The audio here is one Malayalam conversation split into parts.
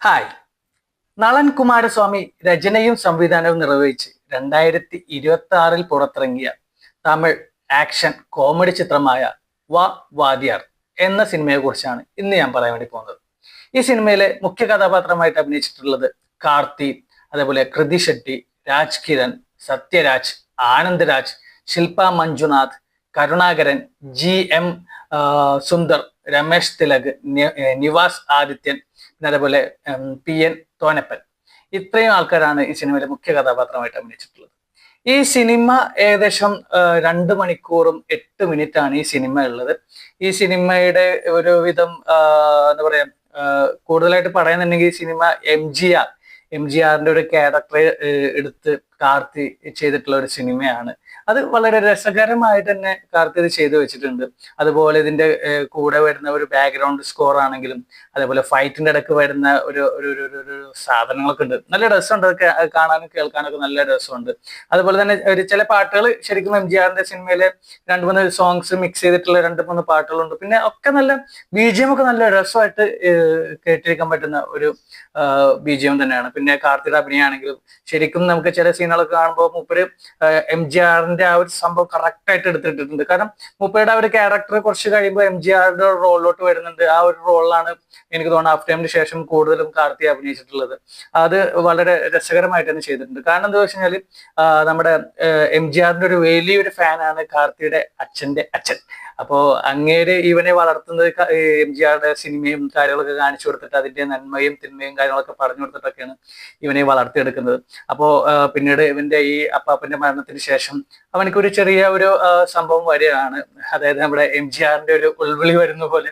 ഹായ്. നളൻ കുമാരസ്വാമി രചനയും സംവിധാനവും നിർവഹിച്ച് 2026 പുറത്തിറങ്ങിയ തമിഴ് ആക്ഷൻ കോമഡി ചിത്രമായ വാ വാദിയാർ എന്ന സിനിമയെ കുറിച്ചാണ് ഇന്ന് ഞാൻ പറയാൻ വേണ്ടി പോകുന്നത്. ഈ സിനിമയിലെ മുഖ്യ കഥാപാത്രമായിട്ട് അഭിനയിച്ചിട്ടുള്ളത് കാർത്തി, അതേപോലെ കൃതി ഷെട്ടി, രാജ് കിരൺ, സത്യരാജ്, ആനന്ദ് രാജ്, ശില്പ മഞ്ജുനാഥ്, കരുണാകരൻ, GM സുന്ദർ, രമേശ് തിലക്, നിവാസ് ആദിത്യൻ, പിന്നെ അതേപോലെ PN തോനപ്പൻ. ഇത്രയും ആൾക്കാരാണ് ഈ സിനിമയിലെ മുഖ്യ കഥാപാത്രമായിട്ട് അഭിനയിച്ചിട്ടുള്ളത്. ഈ സിനിമ ഏകദേശം 2 മണിക്കൂറും 8 മിനിറ്റാണ് ഈ സിനിമ ഉള്ളത്. ഈ സിനിമയുടെ ഒരു വിധം എന്താ പറയാ, കൂടുതലായിട്ട് പറയുന്നുണ്ടെങ്കിൽ ഈ സിനിമ എം ജി ആറിന്റെ ഒരു ക്യാരക്ടറെ എടുത്ത് കാർത്തി ചെയ്തിട്ടുള്ള ഒരു സിനിമയാണ്. അത് വളരെ രസകരമായിട്ട് തന്നെ കാർത്തി ഇത് ചെയ്തു വെച്ചിട്ടുണ്ട്. അതുപോലെ ഇതിന്റെ കൂടെ വരുന്ന ഒരു ബാക്ക്ഗ്രൗണ്ട് സ്കോർ ആണെങ്കിലും, അതേപോലെ ഫൈറ്റിന്റെ ഇടയ്ക്ക് വരുന്ന ഒരു ഒരു ഒരു ഒരു സാധനങ്ങളൊക്കെ ഉണ്ട്. നല്ല രസമുണ്ട്, അത് കാണാനും കേൾക്കാനൊക്കെ നല്ല രസമുണ്ട്. അതുപോലെ തന്നെ ഒരു ചില പാട്ടുകൾ ശരിക്കും എം.ജി.ആറിന്റെ സിനിമയിലെ 2-3 സോങ്സ് മിക്സ് ചെയ്തിട്ടുള്ള 2-3 പാട്ടുകളുണ്ട്. പിന്നെ ഒക്കെ നല്ല BGM ഒക്കെ നല്ല രസമായിട്ട് കേട്ടിരിക്കാൻ പറ്റുന്ന ഒരു BGM തന്നെയാണ്. പിന്നെ കാർത്തിയുടെ അഭിനയമാണെങ്കിലും ശരിക്കും നമുക്ക് ചില സീനുകളൊക്കെ കാണുമ്പോൾ മൂപ്പര് എം.ജി.ആറിന്റെ ആ ഒരു സംഭവം കറക്റ്റ് ആയിട്ട് എടുത്തിട്ടുണ്ട്. കാരണം മൂപ്പരുടെ ആ ഒരു ക്യാരക്ടർ കുറച്ച് കഴിയുമ്പോൾ എം.ജി.ആറിന്റെ റോളിലോട്ട് വരുന്നുണ്ട്. ആ ഒരു റോളിലാണ് എനിക്ക് തോന്നുന്നത് ഹാഫ് ടൈമിന് ശേഷം കൂടുതലും കാർത്തി അഭിനയിച്ചിട്ടുള്ളത്. അത് വളരെ രസകരമായിട്ട് തന്നെ ചെയ്തിട്ടുണ്ട്. കാരണം എന്താ വെച്ച് കഴിഞ്ഞാല് നമ്മുടെ എം.ജി.ആറിന്റെ ഒരു വലിയൊരു ഫാനാണ് കാർത്തിയുടെ അച്ഛന്റെ അച്ഛൻ. അപ്പോ അങ്ങേര് ഇവനെ വളർത്തുന്നത് എം.ജി.ആറുടെ സിനിമയും കാര്യങ്ങളൊക്കെ കാണിച്ചു കൊടുത്തിട്ട് അതിന്റെ നന്മയും തിന്മയും കാര്യങ്ങളൊക്കെ പറഞ്ഞു കൊടുത്തിട്ടൊക്കെയാണ് ഇവനെ വളർത്തിയെടുക്കുന്നത്. അപ്പോ പിന്നീട് ഇവന്റെ ഈ അപ്പാപ്പന്റെ മരണത്തിന് ശേഷം അവനക്ക് ഒരു ചെറിയ ഒരു സംഭവം വരികയാണ്. അതായത് നമ്മുടെ എം.ജി.ആറിന്റെ ഒരു ഉൾവിളി വരുന്ന പോലെ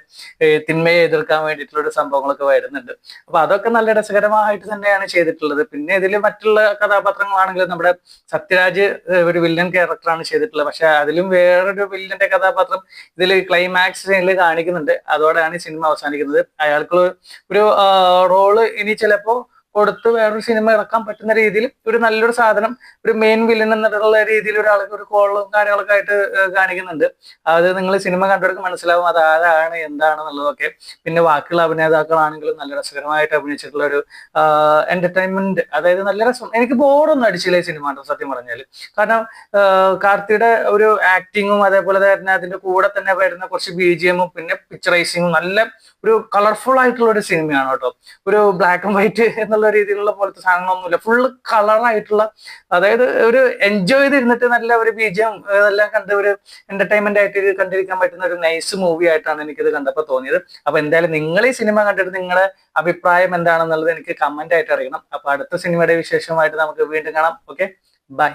തിന്മയെ എതിർക്കാൻ വേണ്ടിയിട്ടുള്ള ഒരു സംഭവങ്ങളൊക്കെ വരുന്നുണ്ട്. അപ്പൊ അതൊക്കെ നല്ല രസകരമായിട്ട് തന്നെയാണ് ചെയ്തിട്ടുള്ളത്. പിന്നെ ഇതിൽ മറ്റുള്ള കഥാപാത്രങ്ങളാണെങ്കിലും നമ്മുടെ സത്യരാജ് ഒരു വില്ലൻ ക്യാരക്ടറാണ് ചെയ്തിട്ടുള്ളത്. പക്ഷെ അതിലും വേറൊരു വില്ലന്റെ കഥാപാത്രം ഇതിൽ ക്ലൈമാക്സിൽ കാണിക്കുന്നുണ്ട്. അതോടെയാണ് ഈ സിനിമ അവസാനിക്കുന്നത്. അയാൾക്ക് ഒരു റോള് ഇനി ചിലപ്പോ കൊടുത്ത് വേറൊരു സിനിമ ഇറക്കാൻ പറ്റുന്ന രീതിയിൽ ഒരു നല്ലൊരു സാധനം, ഒരു മെയിൻ വില്ലൻ എന്നുള്ള രീതിയിൽ ഒരാൾക്ക് ഒരു കോളും കാര്യങ്ങളൊക്കെ ആയിട്ട് കാണിക്കുന്നുണ്ട്. അത് നിങ്ങൾ സിനിമ കണ്ടവർക്ക് മനസ്സിലാവും അത് ആരാണ് എന്താണെന്നുള്ളതൊക്കെ. പിന്നെ ബാക്കിയുള്ള അഭിനേതാക്കളാണെങ്കിലും നല്ല രസകരമായിട്ട് അഭിനയിച്ചിട്ടുള്ള ഒരു എന്റർടൈൻമെന്റ്, അതായത് നല്ല രസം. എനിക്ക് ബോറൊന്നും അടിച്ചില്ല ഈ സിനിമ സത്യം പറഞ്ഞാൽ. കാരണം കാർത്തിയുടെ ഒരു ആക്ടിങ്ങും അതേപോലെ തന്നെ അതിന്റെ കൂടെ തന്നെ വരുന്ന കുറച്ച് BGM-ഉം പിന്നെ പിക്ചറൈസിങ്ങും നല്ല ഒരു കളർഫുൾ ആയിട്ടുള്ള ഒരു സിനിമയാണ് കേട്ടോ. ഒരു ബ്ലാക്ക് ആൻഡ് വൈറ്റ് എന്നുള്ള രീതിയിലുള്ള പോലത്തെ സാധനങ്ങളൊന്നുമില്ല. ഫുള്ള് കളറായിട്ടുള്ള, അതായത് ഒരു എൻജോയ് ചെയ്തിരുന്നിട്ട് നല്ല ഒരു BGM എല്ലാം കണ്ട് ഒരു എന്റർടൈൻമെന്റ് ആയിട്ട് കണ്ടിരിക്കാൻ പറ്റുന്ന ഒരു നൈസ് മൂവി ആയിട്ടാണ് എനിക്കിത് കണ്ടപ്പോൾ തോന്നിയത്. അപ്പൊ എന്തായാലും നിങ്ങൾ ഈ സിനിമ കണ്ടിട്ട് നിങ്ങളുടെ അഭിപ്രായം എന്താണെന്നുള്ളത് എനിക്ക് കമന്റ് ആയിട്ട് അറിയണം. അപ്പൊ അടുത്ത സിനിമയുടെ വിശേഷമായിട്ട് നമുക്ക് വീണ്ടും കാണാം. Okay, by.